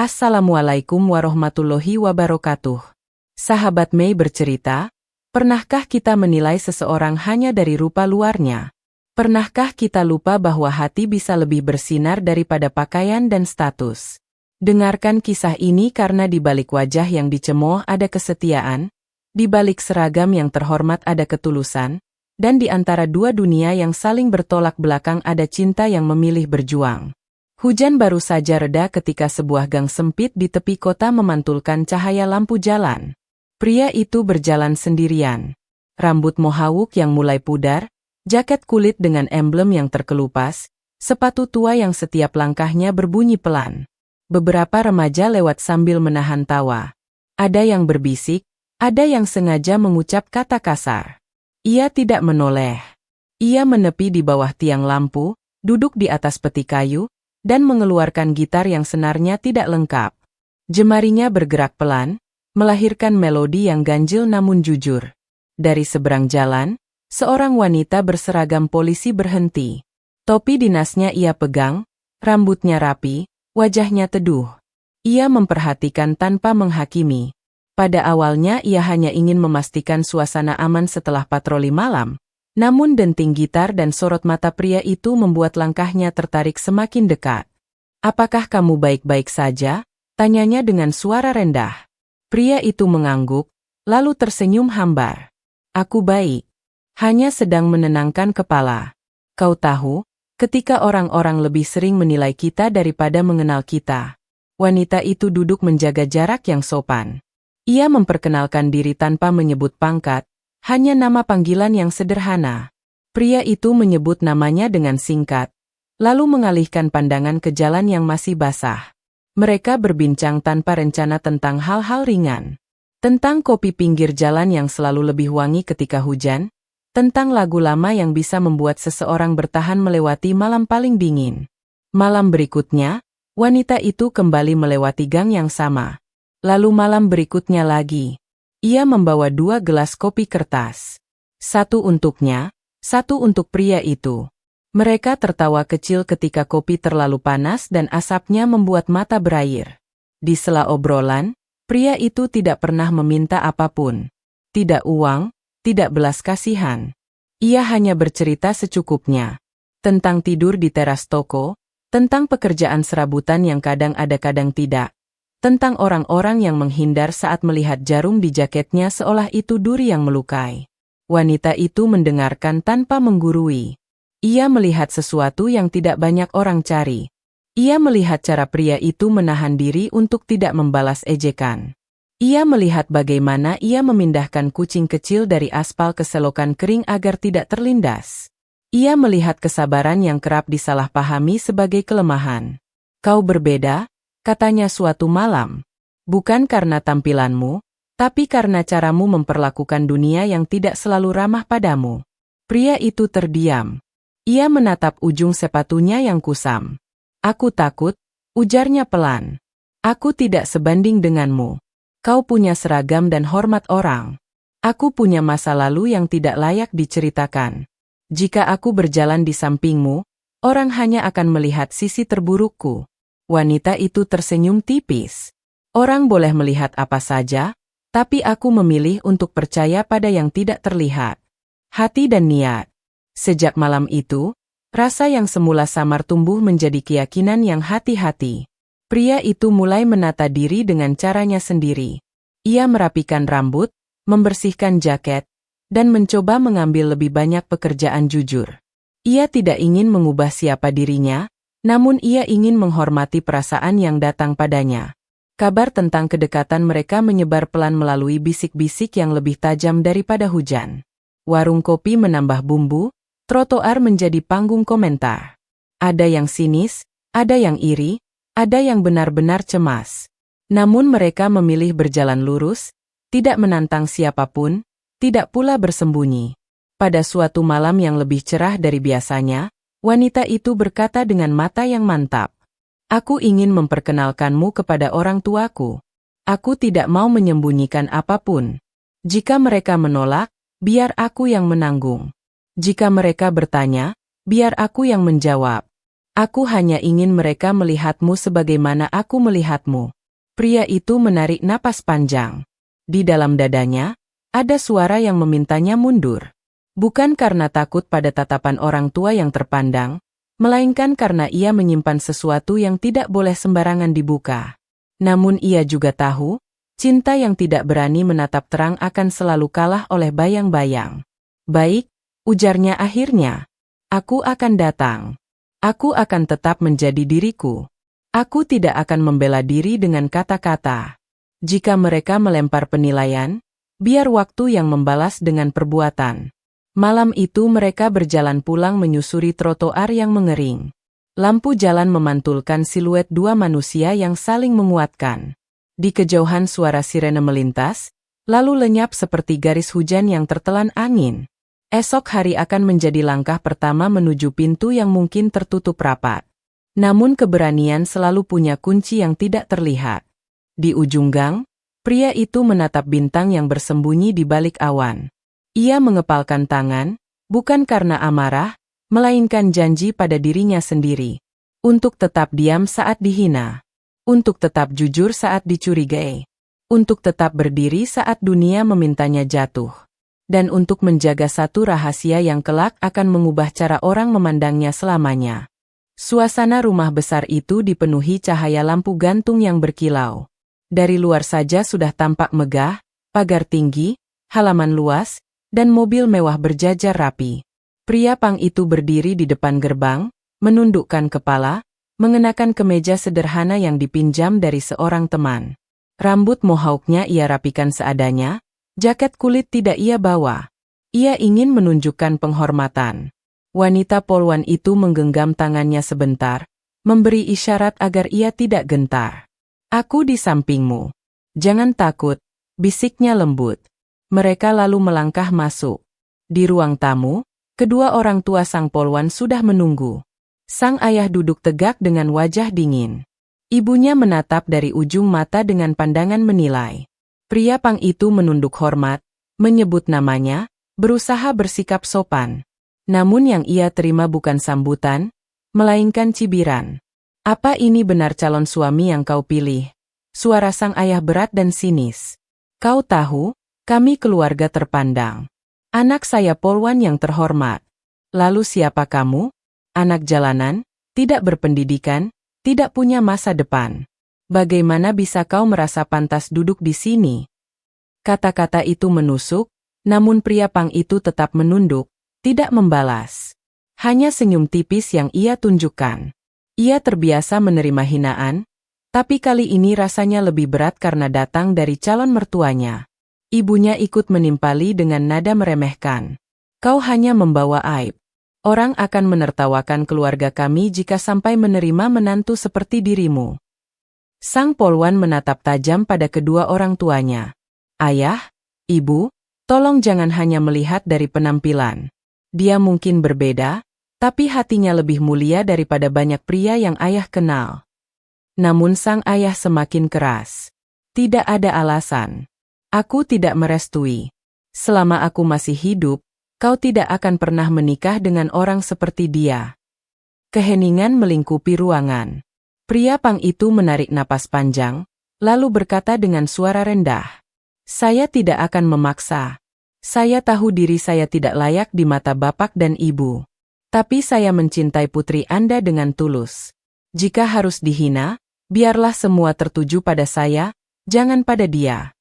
Assalamualaikum warahmatullahi wabarakatuh. Sahabat Mei bercerita, pernahkah kita menilai seseorang hanya dari rupa luarnya? Pernahkah kita lupa bahwa hati bisa lebih bersinar daripada pakaian dan status? Dengarkan kisah ini karena di balik wajah yang dicemooh ada kesetiaan, di balik seragam yang terhormat ada ketulusan, dan di antara dua dunia yang saling bertolak belakang ada cinta yang memilih berjuang. Hujan baru saja reda ketika sebuah gang sempit di tepi kota memantulkan cahaya lampu jalan. Pria itu berjalan sendirian. Rambut mohawk yang mulai pudar, jaket kulit dengan emblem yang terkelupas, sepatu tua yang setiap langkahnya berbunyi pelan. Beberapa remaja lewat sambil menahan tawa. Ada yang berbisik, ada yang sengaja mengucap kata kasar. Ia tidak menoleh. Ia menepi di bawah tiang lampu, duduk di atas peti kayu, dan mengeluarkan gitar yang senarnya tidak lengkap. Jemarinya bergerak pelan, melahirkan melodi yang ganjil namun jujur. Dari seberang jalan, seorang wanita berseragam polisi berhenti. Topi dinasnya ia pegang, rambutnya rapi, wajahnya teduh. Ia memperhatikan tanpa menghakimi. Pada awalnya ia hanya ingin memastikan suasana aman setelah patroli malam. Namun denting gitar dan sorot mata pria itu membuat langkahnya tertarik semakin dekat. "Apakah kamu baik-baik saja?" tanyanya dengan suara rendah. Pria itu mengangguk, lalu tersenyum hambar. "Aku baik. Hanya sedang menenangkan kepala. Kau tahu, ketika orang-orang lebih sering menilai kita daripada mengenal kita." Wanita itu duduk menjaga jarak yang sopan. Ia memperkenalkan diri tanpa menyebut pangkat, hanya nama panggilan yang sederhana. Pria itu menyebut namanya dengan singkat, lalu mengalihkan pandangan ke jalan yang masih basah. Mereka berbincang tanpa rencana tentang hal-hal ringan. Tentang kopi pinggir jalan yang selalu lebih wangi ketika hujan, tentang lagu lama yang bisa membuat seseorang bertahan melewati malam paling dingin. Malam berikutnya, wanita itu kembali melewati gang yang sama. Lalu malam berikutnya lagi. Ia membawa 2 gelas kopi kertas. Satu untuknya, satu untuk pria itu. Mereka tertawa kecil ketika kopi terlalu panas dan asapnya membuat mata berair. Di sela obrolan, pria itu tidak pernah meminta apapun. Tidak uang, tidak belas kasihan. Ia hanya bercerita secukupnya. Tentang tidur di teras toko, tentang pekerjaan serabutan yang kadang ada kadang tidak. Tentang orang-orang yang menghindar saat melihat jarum di jaketnya seolah itu duri yang melukai. Wanita itu mendengarkan tanpa menggurui. Ia melihat sesuatu yang tidak banyak orang cari. Ia melihat cara pria itu menahan diri untuk tidak membalas ejekan. Ia melihat bagaimana ia memindahkan kucing kecil dari aspal ke selokan kering agar tidak terlindas. Ia melihat kesabaran yang kerap disalahpahami sebagai kelemahan. "Kau berbeda," katanya suatu malam. "Bukan karena tampilanmu, tapi karena caramu memperlakukan dunia yang tidak selalu ramah padamu." Pria itu terdiam. Ia menatap ujung sepatunya yang kusam. "Aku takut," ujarnya pelan. "Aku tidak sebanding denganmu. Kau punya seragam dan hormat orang. Aku punya masa lalu yang tidak layak diceritakan. Jika aku berjalan di sampingmu, orang hanya akan melihat sisi terburukku." Wanita itu tersenyum tipis. "Orang boleh melihat apa saja, tapi aku memilih untuk percaya pada yang tidak terlihat. Hati dan niat." Sejak malam itu, rasa yang semula samar tumbuh menjadi keyakinan yang hati-hati. Pria itu mulai menata diri dengan caranya sendiri. Ia merapikan rambut, membersihkan jaket, dan mencoba mengambil lebih banyak pekerjaan jujur. Ia tidak ingin mengubah siapa dirinya, namun ia ingin menghormati perasaan yang datang padanya. Kabar tentang kedekatan mereka menyebar pelan melalui bisik-bisik yang lebih tajam daripada hujan. Warung kopi menambah bumbu, trotoar menjadi panggung komentar. Ada yang sinis, ada yang iri, ada yang benar-benar cemas. Namun mereka memilih berjalan lurus, tidak menantang siapapun, tidak pula bersembunyi. Pada suatu malam yang lebih cerah dari biasanya, wanita itu berkata dengan mata yang mantap. "Aku ingin memperkenalkanmu kepada orang tuaku. Aku tidak mau menyembunyikan apapun. Jika mereka menolak, biar aku yang menanggung. Jika mereka bertanya, biar aku yang menjawab. Aku hanya ingin mereka melihatmu sebagaimana aku melihatmu. Pria itu menarik napas panjang. Di dalam dadanya, ada suara yang memintanya mundur. Bukan karena takut pada tatapan orang tua yang terpandang, melainkan karena ia menyimpan sesuatu yang tidak boleh sembarangan dibuka. Namun ia juga tahu, cinta yang tidak berani menatap terang akan selalu kalah oleh bayang-bayang. Baik, ujarnya akhirnya. Aku akan datang. Aku akan tetap menjadi diriku. Aku tidak akan membela diri dengan kata-kata. Jika mereka melempar penilaian, biar waktu yang membalas dengan perbuatan. Malam itu mereka berjalan pulang menyusuri trotoar yang mengering. Lampu jalan memantulkan siluet dua manusia yang saling menguatkan. Di kejauhan suara sirene melintas, lalu lenyap seperti garis hujan yang tertelan angin. Esok hari akan menjadi langkah pertama menuju pintu yang mungkin tertutup rapat. Namun keberanian selalu punya kunci yang tidak terlihat. Di ujung gang, pria itu menatap bintang yang bersembunyi di balik awan. Ia mengepalkan tangan, bukan karena amarah, melainkan janji pada dirinya sendiri. Untuk tetap diam saat dihina. Untuk tetap jujur saat dicurigai. Untuk tetap berdiri saat dunia memintanya jatuh. Dan untuk menjaga satu rahasia yang kelak akan mengubah cara orang memandangnya selamanya. Suasana rumah besar itu dipenuhi cahaya lampu gantung yang berkilau. Dari luar saja sudah tampak megah, pagar tinggi, halaman luas, dan mobil mewah berjajar rapi. Pria pang itu berdiri di depan gerbang, menundukkan kepala, mengenakan kemeja sederhana yang dipinjam dari seorang teman. Rambut mohawknya ia rapikan seadanya, jaket kulit tidak ia bawa. Ia ingin menunjukkan penghormatan. Wanita polwan itu menggenggam tangannya sebentar, memberi isyarat agar ia tidak gentar. Aku di sampingmu. Jangan takut, bisiknya lembut. Mereka lalu melangkah masuk. Di ruang tamu, kedua orang tua sang polwan sudah menunggu. Sang ayah duduk tegak dengan wajah dingin. Ibunya menatap dari ujung mata dengan pandangan menilai. Pria pang itu menunduk hormat, menyebut namanya, berusaha bersikap sopan. Namun yang ia terima bukan sambutan, melainkan cibiran. Apa ini benar calon suami yang kau pilih? Suara sang ayah berat dan sinis. Kau tahu, kami keluarga terpandang. Anak saya polwan yang terhormat. Lalu siapa kamu? Anak jalanan, tidak berpendidikan, tidak punya masa depan. Bagaimana bisa kau merasa pantas duduk di sini? Kata-kata itu menusuk, namun pria pang itu tetap menunduk, tidak membalas. Hanya senyum tipis yang ia tunjukkan. Ia terbiasa menerima hinaan, tapi kali ini rasanya lebih berat karena datang dari calon mertuanya. Ibunya ikut menimpali dengan nada meremehkan. Kau hanya membawa aib. Orang akan menertawakan keluarga kami jika sampai menerima menantu seperti dirimu. Sang polwan menatap tajam pada kedua orang tuanya. Ayah, ibu, tolong jangan hanya melihat dari penampilan. Dia mungkin berbeda, tapi hatinya lebih mulia daripada banyak pria yang ayah kenal. Namun sang ayah semakin keras. Tidak ada alasan. Aku tidak merestui. Selama aku masih hidup, kau tidak akan pernah menikah dengan orang seperti dia. Keheningan melingkupi ruangan. Pria pang itu menarik napas panjang, lalu berkata dengan suara rendah. Saya tidak akan memaksa. Saya tahu diri saya tidak layak di mata bapak dan ibu. Tapi saya mencintai putri Anda dengan tulus. Jika harus dihina, biarlah semua tertuju pada saya, jangan pada dia.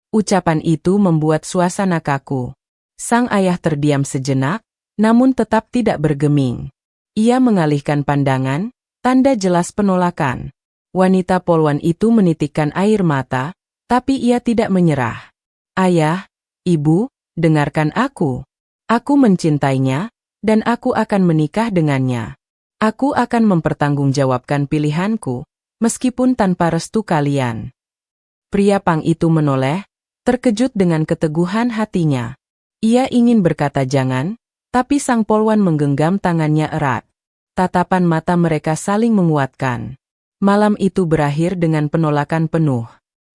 Ucapan itu membuat suasana kaku. Sang ayah terdiam sejenak, namun tetap tidak bergeming. Ia mengalihkan pandangan, tanda jelas penolakan. Wanita polwan itu menitikkan air mata, tapi ia tidak menyerah. Ayah, ibu, dengarkan aku. Aku mencintainya, dan aku akan menikah dengannya. Aku akan mempertanggungjawabkan pilihanku, meskipun tanpa restu kalian. Pria pang itu menoleh, terkejut dengan keteguhan hatinya. Ia ingin berkata jangan, tapi sang polwan menggenggam tangannya erat. Tatapan mata mereka saling menguatkan. Malam itu berakhir dengan penolakan penuh.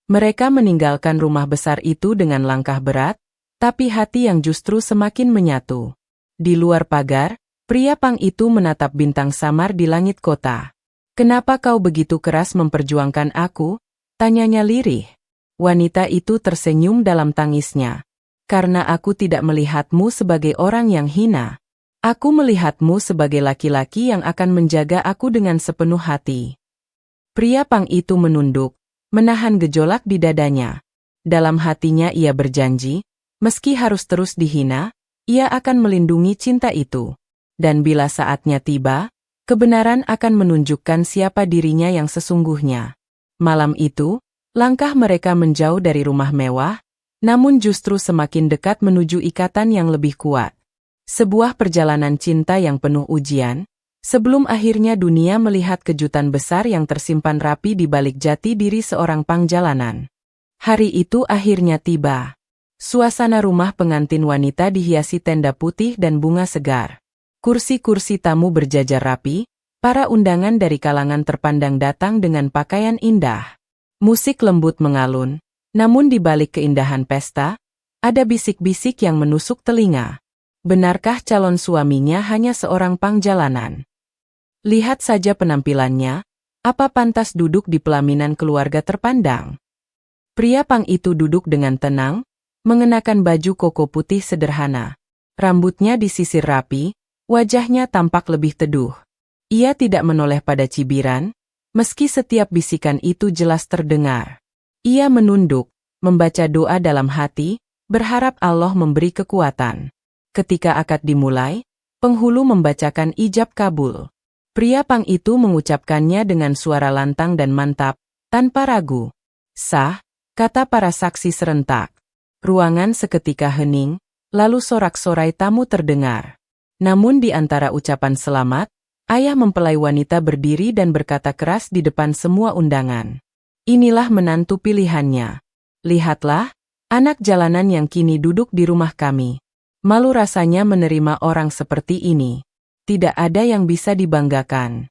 Mereka meninggalkan rumah besar itu dengan langkah berat, tapi hati yang justru semakin menyatu. Di luar pagar, Pria pang itu menatap bintang samar di langit kota. "Kenapa kau begitu keras memperjuangkan aku?" tanyanya lirih. Wanita itu tersenyum dalam tangisnya. "Karena aku tidak melihatmu sebagai orang yang hina. Aku melihatmu sebagai laki-laki yang akan menjaga aku dengan sepenuh hati." Pria pang itu menunduk, menahan gejolak di dadanya. Dalam hatinya ia berjanji, meski harus terus dihina, ia akan melindungi cinta itu. Dan bila saatnya tiba, kebenaran akan menunjukkan siapa dirinya yang sesungguhnya. Malam itu, langkah mereka menjauh dari rumah mewah, namun justru semakin dekat menuju ikatan yang lebih kuat. Sebuah perjalanan cinta yang penuh ujian, sebelum akhirnya dunia melihat kejutan besar yang tersimpan rapi di balik jati diri seorang pangjalanan. Hari itu akhirnya tiba. Suasana rumah pengantin wanita dihiasi tenda putih dan bunga segar. Kursi-kursi tamu berjajar rapi, para undangan dari kalangan terpandang datang dengan pakaian indah. Musik lembut mengalun, namun di balik keindahan pesta, ada bisik-bisik yang menusuk telinga. Benarkah calon suaminya hanya seorang pangjalanan? Lihat saja penampilannya, apa pantas duduk di pelaminan keluarga terpandang? Pria pang itu duduk dengan tenang, mengenakan baju koko putih sederhana. Rambutnya disisir rapi, wajahnya tampak lebih teduh. Ia tidak menoleh pada cibiran, meski setiap bisikan itu jelas terdengar. Ia menunduk, membaca doa dalam hati, berharap Allah memberi kekuatan. Ketika akad dimulai, penghulu membacakan ijab kabul. Pria pang itu mengucapkannya dengan suara lantang dan mantap, tanpa ragu. "Sah," kata para saksi serentak. Ruangan seketika hening, lalu sorak-sorai tamu terdengar. Namun di antara ucapan selamat, ayah mempelai wanita berdiri dan berkata keras di depan semua undangan. "Inilah menantu pilihannya. Lihatlah, anak jalanan yang kini duduk di rumah kami. Malu rasanya menerima orang seperti ini. Tidak ada yang bisa dibanggakan."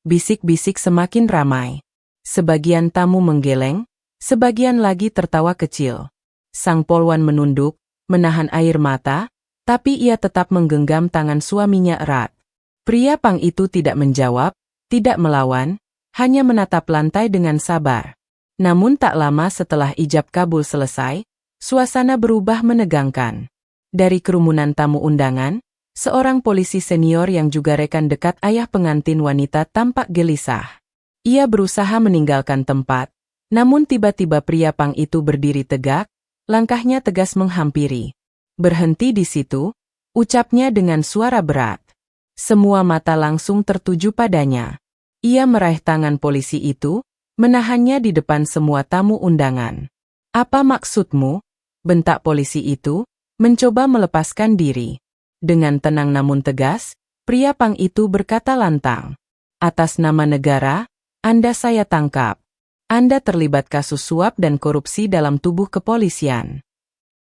Bisik-bisik semakin ramai. Sebagian tamu menggeleng, sebagian lagi tertawa kecil. Sang polwan menunduk, menahan air mata, tapi ia tetap menggenggam tangan suaminya erat. Pria pang itu tidak menjawab, tidak melawan, hanya menatap lantai dengan sabar. Namun tak lama setelah ijab kabul selesai, suasana berubah menegangkan. Dari kerumunan tamu undangan, seorang polisi senior yang juga rekan dekat ayah pengantin wanita tampak gelisah. Ia berusaha meninggalkan tempat, namun tiba-tiba pria pang itu berdiri tegak, langkahnya tegas menghampiri. "Berhenti di situ," ucapnya dengan suara berat. Semua mata langsung tertuju padanya. Ia meraih tangan polisi itu, menahannya di depan semua tamu undangan. "Apa maksudmu?" bentak polisi itu, mencoba melepaskan diri. Dengan tenang namun tegas, pria pang itu berkata lantang. "Atas nama negara, Anda saya tangkap. Anda terlibat kasus suap dan korupsi dalam tubuh kepolisian."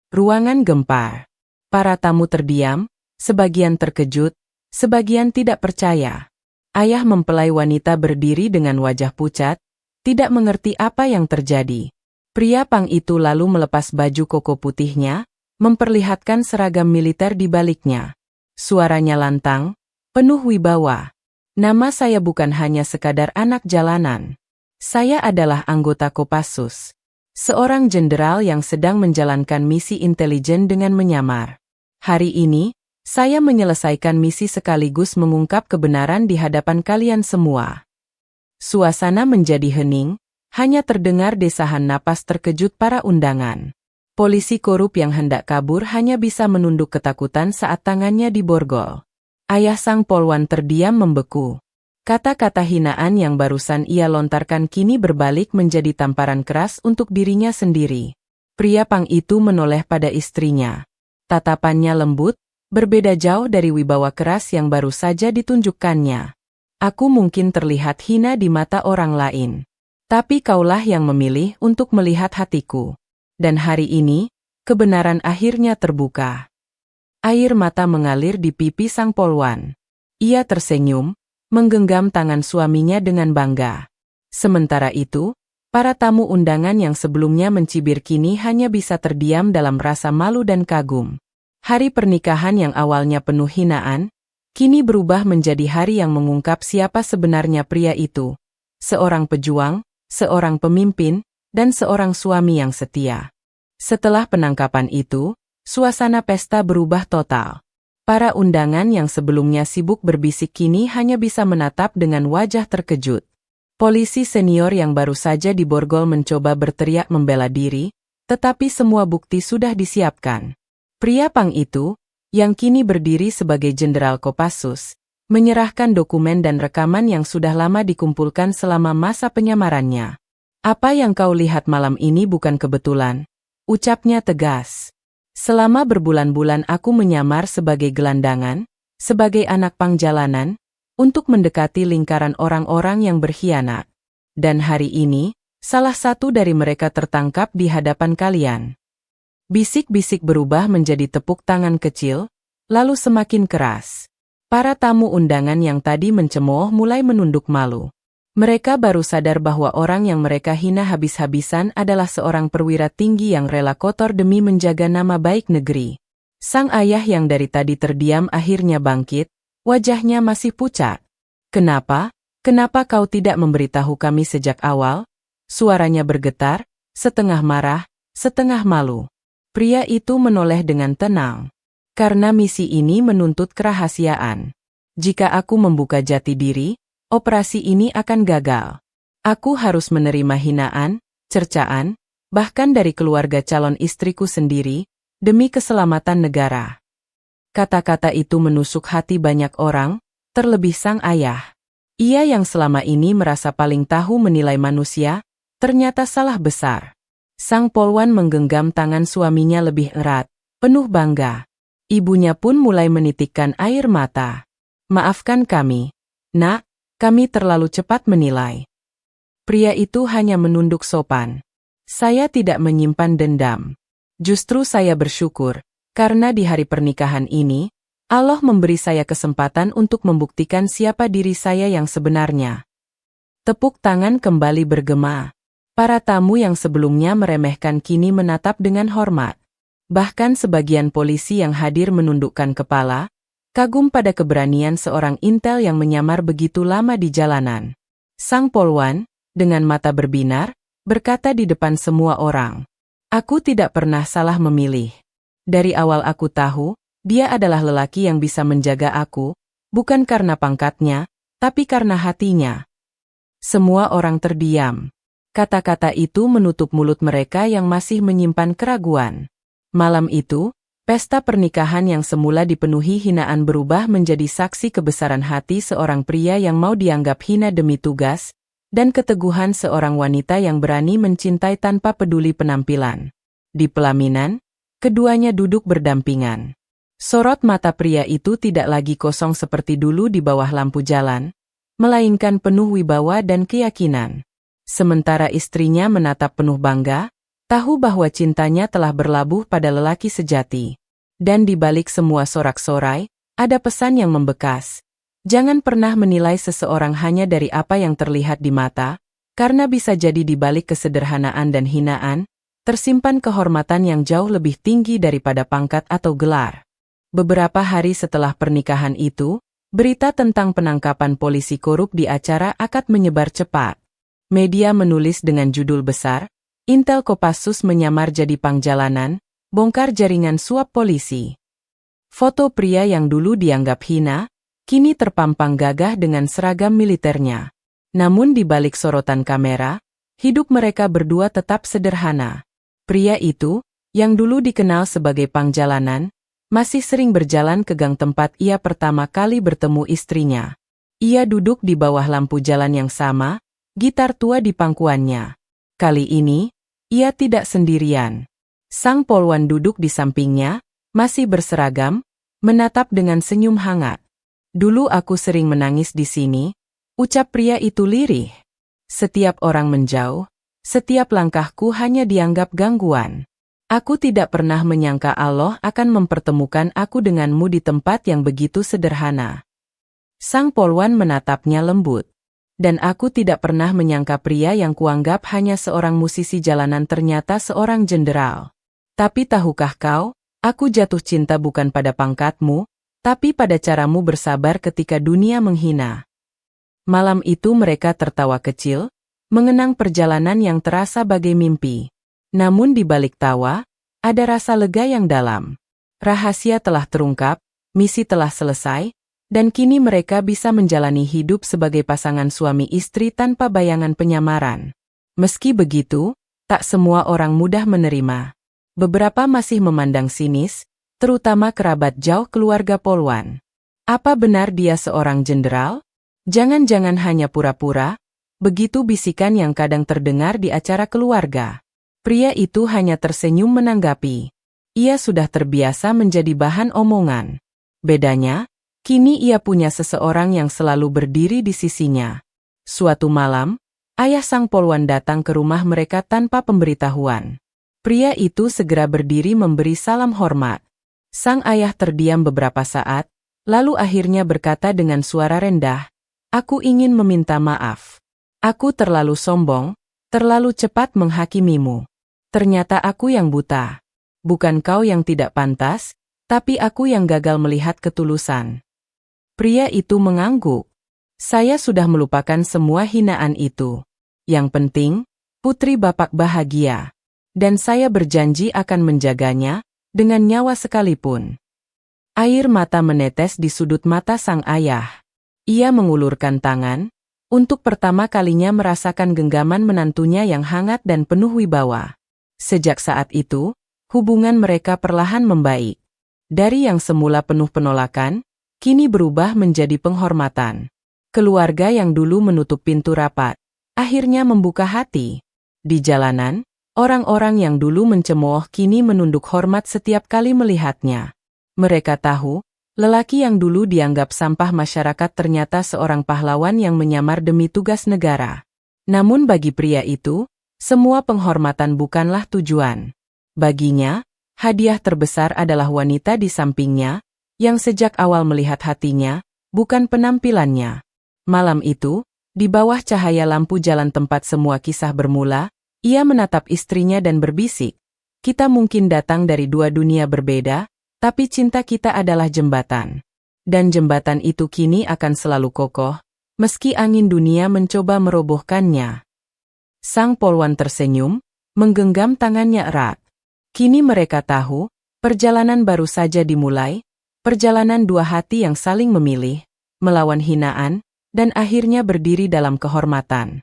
Ruangan gempar. Para tamu terdiam, sebagian terkejut, sebagian tidak percaya. Ayah mempelai wanita berdiri dengan wajah pucat, tidak mengerti apa yang terjadi. Pria pang itu lalu melepas baju koko putihnya, memperlihatkan seragam militer di baliknya. Suaranya lantang, penuh wibawa. "Nama saya bukan hanya sekadar anak jalanan. Saya adalah anggota Kopassus. Seorang jenderal yang sedang menjalankan misi intelijen dengan menyamar. Hari ini, saya menyelesaikan misi sekaligus mengungkap kebenaran di hadapan kalian semua." Suasana menjadi hening, hanya terdengar desahan napas terkejut para undangan. Polisi korup yang hendak kabur hanya bisa menunduk ketakutan saat tangannya diborgol. Ayah sang polwan terdiam membeku. Kata-kata hinaan yang barusan ia lontarkan kini berbalik menjadi tamparan keras untuk dirinya sendiri. Pria pang itu menoleh pada istrinya. Tatapannya lembut, berbeda jauh dari wibawa keras yang baru saja ditunjukkannya. "Aku mungkin terlihat hina di mata orang lain. Tapi kaulah yang memilih untuk melihat hatiku. Dan hari ini, kebenaran akhirnya terbuka." Air mata mengalir di pipi sang polwan. Ia tersenyum, menggenggam tangan suaminya dengan bangga. Sementara itu, para tamu undangan yang sebelumnya mencibir kini hanya bisa terdiam dalam rasa malu dan kagum. Hari pernikahan yang awalnya penuh hinaan, kini berubah menjadi hari yang mengungkap siapa sebenarnya pria itu. Seorang pejuang, seorang pemimpin, dan seorang suami yang setia. Setelah penangkapan itu, suasana pesta berubah total. Para undangan yang sebelumnya sibuk berbisik kini hanya bisa menatap dengan wajah terkejut. Polisi senior yang baru saja diborgol mencoba berteriak membela diri, tetapi semua bukti sudah disiapkan. Pria Pang itu, yang kini berdiri sebagai Jenderal Kopassus, menyerahkan dokumen dan rekaman yang sudah lama dikumpulkan selama masa penyamarannya. "Apa yang kau lihat malam ini bukan kebetulan," ucapnya tegas. "Selama berbulan-bulan aku menyamar sebagai gelandangan, sebagai anak pang jalanan, untuk mendekati lingkaran orang-orang yang berkhianat. Dan hari ini, salah satu dari mereka tertangkap di hadapan kalian." Bisik-bisik berubah menjadi tepuk tangan kecil, lalu semakin keras. Para tamu undangan yang tadi mencemooh mulai menunduk malu. Mereka baru sadar bahwa orang yang mereka hina habis-habisan adalah seorang perwira tinggi yang rela kotor demi menjaga nama baik negeri. Sang ayah yang dari tadi terdiam akhirnya bangkit, wajahnya masih pucat. "Kenapa? Kenapa kau tidak memberitahu kami sejak awal?" Suaranya bergetar, setengah marah, setengah malu. Pria itu menoleh dengan tenang. "Karena misi ini menuntut kerahasiaan. Jika aku membuka jati diri, operasi ini akan gagal. Aku harus menerima hinaan, cercaan, bahkan dari keluarga calon istriku sendiri, demi keselamatan negara." Kata-kata itu menusuk hati banyak orang, terlebih sang ayah. Ia yang selama ini merasa paling tahu menilai manusia, ternyata salah besar. Sang polwan menggenggam tangan suaminya lebih erat, penuh bangga. Ibunya pun mulai menitikkan air mata. "Maafkan kami, Nak, kami terlalu cepat menilai." Pria itu hanya menunduk sopan. "Saya tidak menyimpan dendam. Justru saya bersyukur, karena di hari pernikahan ini, Allah memberi saya kesempatan untuk membuktikan siapa diri saya yang sebenarnya." Tepuk tangan kembali bergema. Para tamu yang sebelumnya meremehkan kini menatap dengan hormat. Bahkan sebagian polisi yang hadir menundukkan kepala, kagum pada keberanian seorang intel yang menyamar begitu lama di jalanan. Sang polwan, dengan mata berbinar, berkata di depan semua orang, "Aku tidak pernah salah memilih. Dari awal aku tahu, dia adalah lelaki yang bisa menjaga aku, bukan karena pangkatnya, tapi karena hatinya." Semua orang terdiam. Kata-kata itu menutup mulut mereka yang masih menyimpan keraguan. Malam itu, pesta pernikahan yang semula dipenuhi hinaan berubah menjadi saksi kebesaran hati seorang pria yang mau dianggap hina demi tugas, dan keteguhan seorang wanita yang berani mencintai tanpa peduli penampilan. Di pelaminan, keduanya duduk berdampingan. Sorot mata pria itu tidak lagi kosong seperti dulu di bawah lampu jalan, melainkan penuh wibawa dan keyakinan. Sementara istrinya menatap penuh bangga, tahu bahwa cintanya telah berlabuh pada lelaki sejati. Dan di balik semua sorak-sorai, ada pesan yang membekas. Jangan pernah menilai seseorang hanya dari apa yang terlihat di mata, karena bisa jadi di balik kesederhanaan dan hinaan, tersimpan kehormatan yang jauh lebih tinggi daripada pangkat atau gelar. Beberapa hari setelah pernikahan itu, berita tentang penangkapan polisi korup di acara akad menyebar cepat. Media menulis dengan judul besar, "Intel Kopassus menyamar jadi pangjalanan, bongkar jaringan suap polisi." Foto pria yang dulu dianggap hina, kini terpampang gagah dengan seragam militernya. Namun di balik sorotan kamera, hidup mereka berdua tetap sederhana. Pria itu, yang dulu dikenal sebagai pangjalanan, masih sering berjalan ke gang tempat ia pertama kali bertemu istrinya. Ia duduk di bawah lampu jalan yang sama, gitar tua di pangkuannya. Kali ini, ia tidak sendirian. Sang polwan duduk di sampingnya, masih berseragam, menatap dengan senyum hangat. "Dulu aku sering menangis di sini," ucap pria itu lirih. "Setiap orang menjauh, setiap langkahku hanya dianggap gangguan. Aku tidak pernah menyangka Allah akan mempertemukan aku denganmu di tempat yang begitu sederhana." Sang polwan menatapnya lembut. "Dan aku tidak pernah menyangka pria yang kuanggap hanya seorang musisi jalanan ternyata seorang jenderal. Tapi tahukah kau, aku jatuh cinta bukan pada pangkatmu, tapi pada caramu bersabar ketika dunia menghina. Malam itu mereka tertawa kecil, mengenang perjalanan yang terasa bagai mimpi. Namun di balik tawa, ada rasa lega yang dalam. Rahasia telah terungkap, misi telah selesai, dan kini mereka bisa menjalani hidup sebagai pasangan suami istri tanpa bayangan penyamaran. Meski begitu, tak semua orang mudah menerima. Beberapa masih memandang sinis, terutama kerabat jauh keluarga Polwan. Apa benar dia seorang jenderal? Jangan-jangan hanya pura-pura? Begitu bisikan yang kadang terdengar di acara keluarga. Pria itu hanya tersenyum menanggapi. Ia sudah terbiasa menjadi bahan omongan. Bedanya, kini ia punya seseorang yang selalu berdiri di sisinya. Suatu malam, ayah sang Polwan datang ke rumah mereka tanpa pemberitahuan. Pria itu segera berdiri memberi salam hormat. Sang ayah terdiam beberapa saat, lalu akhirnya berkata dengan suara rendah, "Aku ingin meminta maaf. Aku terlalu sombong, terlalu cepat menghakimimu. Ternyata aku yang buta. Bukan kau yang tidak pantas, tapi aku yang gagal melihat ketulusan." Pria itu mengangguk. "Saya sudah melupakan semua hinaan itu. Yang penting, putri Bapak bahagia. Dan saya berjanji akan menjaganya, dengan nyawa sekalipun." Air mata menetes di sudut mata sang ayah. Ia mengulurkan tangan, untuk pertama kalinya merasakan genggaman menantunya yang hangat dan penuh wibawa. Sejak saat itu, hubungan mereka perlahan membaik. Dari yang semula penuh penolakan, kini berubah menjadi penghormatan. Keluarga yang dulu menutup pintu rapat, akhirnya membuka hati. Di jalanan, orang-orang yang dulu mencemooh kini menunduk hormat setiap kali melihatnya. Mereka tahu, lelaki yang dulu dianggap sampah masyarakat ternyata seorang pahlawan yang menyamar demi tugas negara. Namun bagi pria itu, semua penghormatan bukanlah tujuan. Baginya, hadiah terbesar adalah wanita di sampingnya, yang sejak awal melihat hatinya, bukan penampilannya. Malam itu, di bawah cahaya lampu jalan tempat semua kisah bermula, ia menatap istrinya dan berbisik, "Kita mungkin datang dari dua dunia berbeda, tapi cinta kita adalah jembatan. Dan jembatan itu kini akan selalu kokoh, meski angin dunia mencoba merobohkannya." Sang Polwan tersenyum, menggenggam tangannya erat. Kini mereka tahu, perjalanan baru saja dimulai, perjalanan dua hati yang saling memilih, melawan hinaan, dan akhirnya berdiri dalam kehormatan.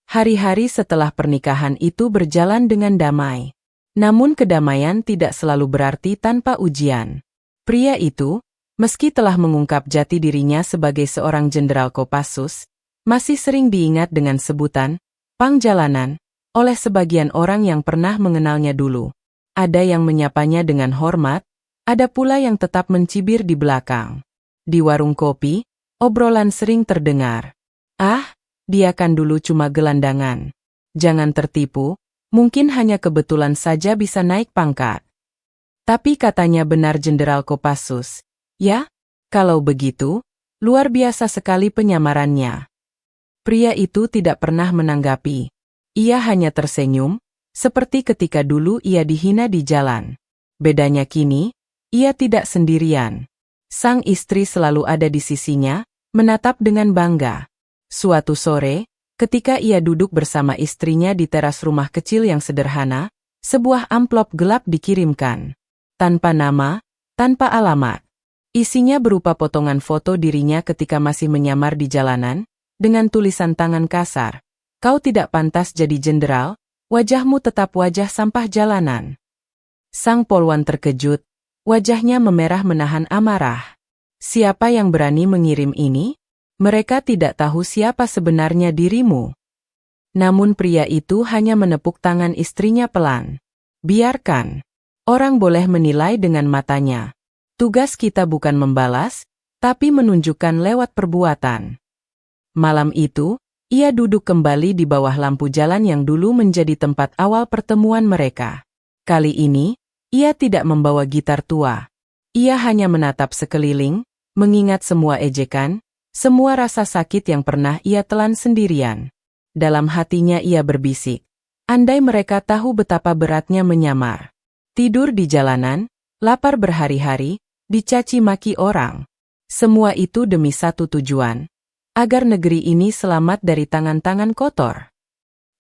Hari-hari setelah pernikahan itu berjalan dengan damai. Namun kedamaian tidak selalu berarti tanpa ujian. Pria itu, meski telah mengungkap jati dirinya sebagai seorang jenderal Kopassus, masih sering diingat dengan sebutan "Pang Jalanan" oleh sebagian orang yang pernah mengenalnya dulu. Ada yang menyapanya dengan hormat, ada pula yang tetap mencibir di belakang. Di warung kopi, obrolan sering terdengar. "Ah, dia kan dulu cuma gelandangan. Jangan tertipu. Mungkin hanya kebetulan saja bisa naik pangkat. Tapi katanya benar Jenderal Kopassus." "Ya, kalau begitu, luar biasa sekali penyamarannya." Pria itu tidak pernah menanggapi. Ia hanya tersenyum, seperti ketika dulu ia dihina di jalan. Bedanya kini, ia tidak sendirian. Sang istri selalu ada di sisinya, menatap dengan bangga. Suatu sore, ketika ia duduk bersama istrinya di teras rumah kecil yang sederhana, sebuah amplop gelap dikirimkan. Tanpa nama, tanpa alamat. Isinya berupa potongan foto dirinya ketika masih menyamar di jalanan, dengan tulisan tangan kasar, "Kau tidak pantas jadi jenderal, wajahmu tetap wajah sampah jalanan." Sang Polwan terkejut, wajahnya memerah menahan amarah. Siapa yang berani mengirim ini? Mereka tidak tahu siapa sebenarnya dirimu. Namun pria itu hanya menepuk tangan istrinya pelan. "Biarkan. Orang boleh menilai dengan matanya. Tugas kita bukan membalas, tapi menunjukkan lewat perbuatan." Malam itu, ia duduk kembali di bawah lampu jalan yang dulu menjadi tempat awal pertemuan mereka. Kali ini, ia tidak membawa gitar tua. Ia hanya menatap sekeliling, mengingat semua ejekan, semua rasa sakit yang pernah ia telan sendirian. Dalam hatinya ia berbisik, andai mereka tahu betapa beratnya menyamar. Tidur di jalanan, lapar berhari-hari, dicaci maki orang. Semua itu demi satu tujuan, agar negeri ini selamat dari tangan-tangan kotor.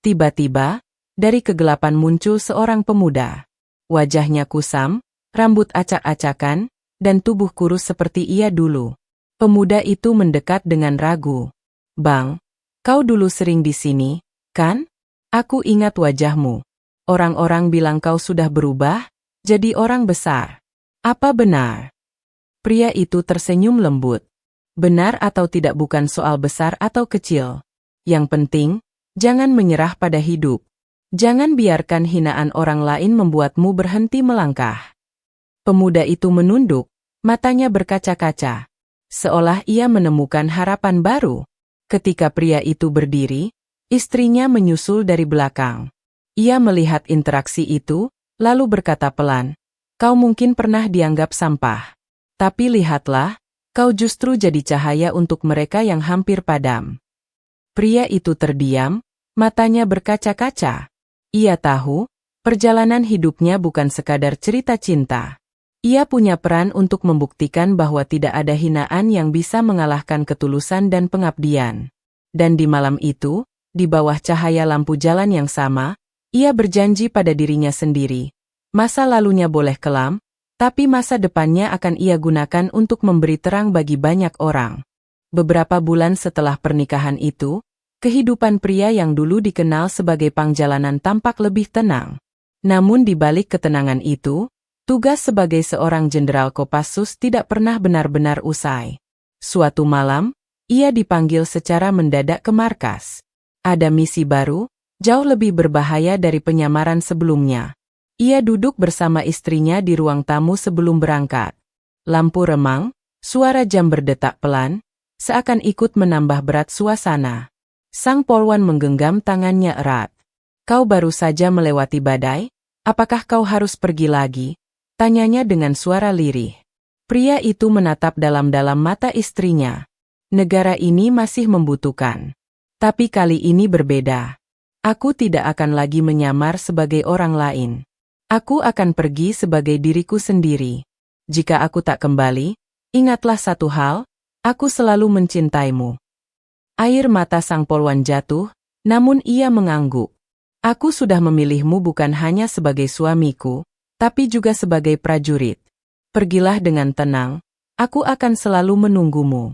Tiba-tiba, dari kegelapan muncul seorang pemuda. Wajahnya kusam, rambut acak-acakan, dan tubuh kurus seperti ia dulu. Pemuda itu mendekat dengan ragu. "Bang, kau dulu sering di sini, kan? Aku ingat wajahmu. Orang-orang bilang kau sudah berubah, jadi orang besar. Apa benar?" Pria itu tersenyum lembut. Benar atau tidak bukan soal besar atau kecil. Yang penting, jangan menyerah pada hidup. Jangan biarkan hinaan orang lain membuatmu berhenti melangkah. Pemuda itu menunduk, matanya berkaca-kaca. Seolah ia menemukan harapan baru. Ketika pria itu berdiri, istrinya menyusul dari belakang. Ia melihat interaksi itu, lalu berkata pelan, "Kau mungkin pernah dianggap sampah. Tapi lihatlah, kau justru jadi cahaya untuk mereka yang hampir padam." Pria itu terdiam, matanya berkaca-kaca. Ia tahu, perjalanan hidupnya bukan sekadar cerita cinta. Ia punya peran untuk membuktikan bahwa tidak ada hinaan yang bisa mengalahkan ketulusan dan pengabdian. Dan di malam itu, di bawah cahaya lampu jalan yang sama, ia berjanji pada dirinya sendiri. Masa lalunya boleh kelam, tapi masa depannya akan ia gunakan untuk memberi terang bagi banyak orang. Beberapa bulan setelah pernikahan itu, kehidupan pria yang dulu dikenal sebagai pangjalanan tampak lebih tenang. Namun di balik ketenangan itu, tugas sebagai seorang jenderal Kopassus tidak pernah benar-benar usai. Suatu malam, ia dipanggil secara mendadak ke markas. Ada misi baru, jauh lebih berbahaya dari penyamaran sebelumnya. Ia duduk bersama istrinya di ruang tamu sebelum berangkat. Lampu remang, suara jam berdetak pelan, seakan ikut menambah berat suasana. Sang polwan menggenggam tangannya erat. "Kau baru saja melewati badai, apakah kau harus pergi lagi?" tanyanya dengan suara lirih. Pria itu menatap dalam-dalam mata istrinya. "Negara ini masih membutuhkan. Tapi kali ini berbeda. Aku tidak akan lagi menyamar sebagai orang lain. Aku akan pergi sebagai diriku sendiri. Jika aku tak kembali, ingatlah satu hal, aku selalu mencintaimu." Air mata sang polwan jatuh, namun ia mengangguk. "Aku sudah memilihmu bukan hanya sebagai suamiku, tapi juga sebagai prajurit. Pergilah dengan tenang, aku akan selalu menunggumu."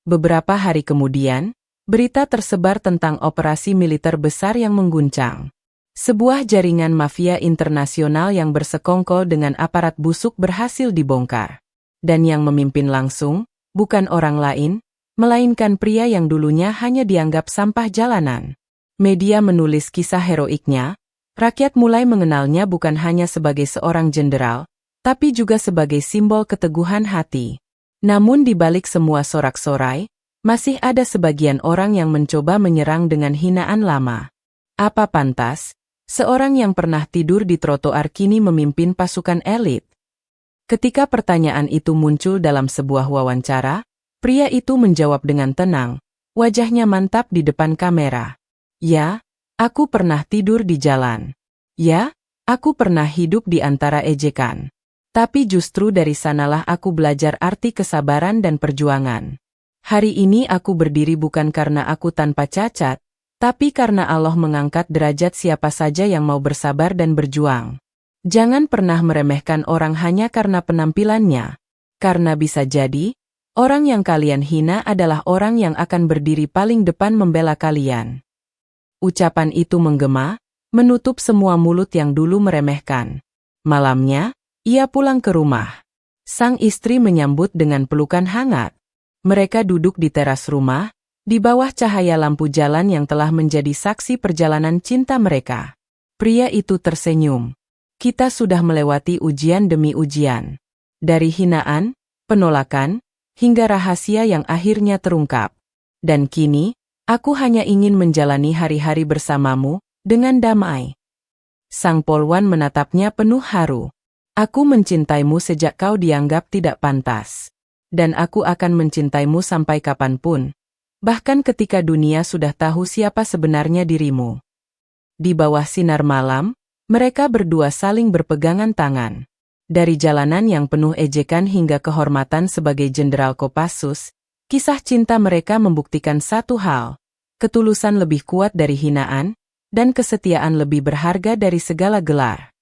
Beberapa hari kemudian, berita tersebar tentang operasi militer besar yang mengguncang. Sebuah jaringan mafia internasional yang bersekongkol dengan aparat busuk berhasil dibongkar. Dan yang memimpin langsung, bukan orang lain, melainkan pria yang dulunya hanya dianggap sampah jalanan. Media menulis kisah heroiknya, rakyat mulai mengenalnya bukan hanya sebagai seorang jenderal, tapi juga sebagai simbol keteguhan hati. Namun di balik semua sorak-sorai, masih ada sebagian orang yang mencoba menyerang dengan hinaan lama. Apa pantas seorang yang pernah tidur di trotoar kini memimpin pasukan elit? Ketika pertanyaan itu muncul dalam sebuah wawancara, pria itu menjawab dengan tenang, wajahnya mantap di depan kamera. "Ya, aku pernah tidur di jalan. Ya, aku pernah hidup di antara ejekan. Tapi justru dari sanalah aku belajar arti kesabaran dan perjuangan. Hari ini aku berdiri bukan karena aku tanpa cacat, tapi karena Allah mengangkat derajat siapa saja yang mau bersabar dan berjuang. Jangan pernah meremehkan orang hanya karena penampilannya. Karena bisa jadi, orang yang kalian hina adalah orang yang akan berdiri paling depan membela kalian." Ucapan itu menggema, menutup semua mulut yang dulu meremehkan. Malamnya, ia pulang ke rumah. Sang istri menyambut dengan pelukan hangat. Mereka duduk di teras rumah, di bawah cahaya lampu jalan yang telah menjadi saksi perjalanan cinta mereka. Pria itu tersenyum. "Kita sudah melewati ujian demi ujian. Dari hinaan, penolakan, hingga rahasia yang akhirnya terungkap. Dan kini, aku hanya ingin menjalani hari-hari bersamamu, dengan damai." Sang polwan menatapnya penuh haru. "Aku mencintaimu sejak kau dianggap tidak pantas. Dan aku akan mencintaimu sampai kapanpun, bahkan ketika dunia sudah tahu siapa sebenarnya dirimu." Di bawah sinar malam, mereka berdua saling berpegangan tangan. Dari jalanan yang penuh ejekan hingga kehormatan sebagai Jenderal Kopassus, kisah cinta mereka membuktikan satu hal: ketulusan lebih kuat dari hinaan, dan kesetiaan lebih berharga dari segala gelar.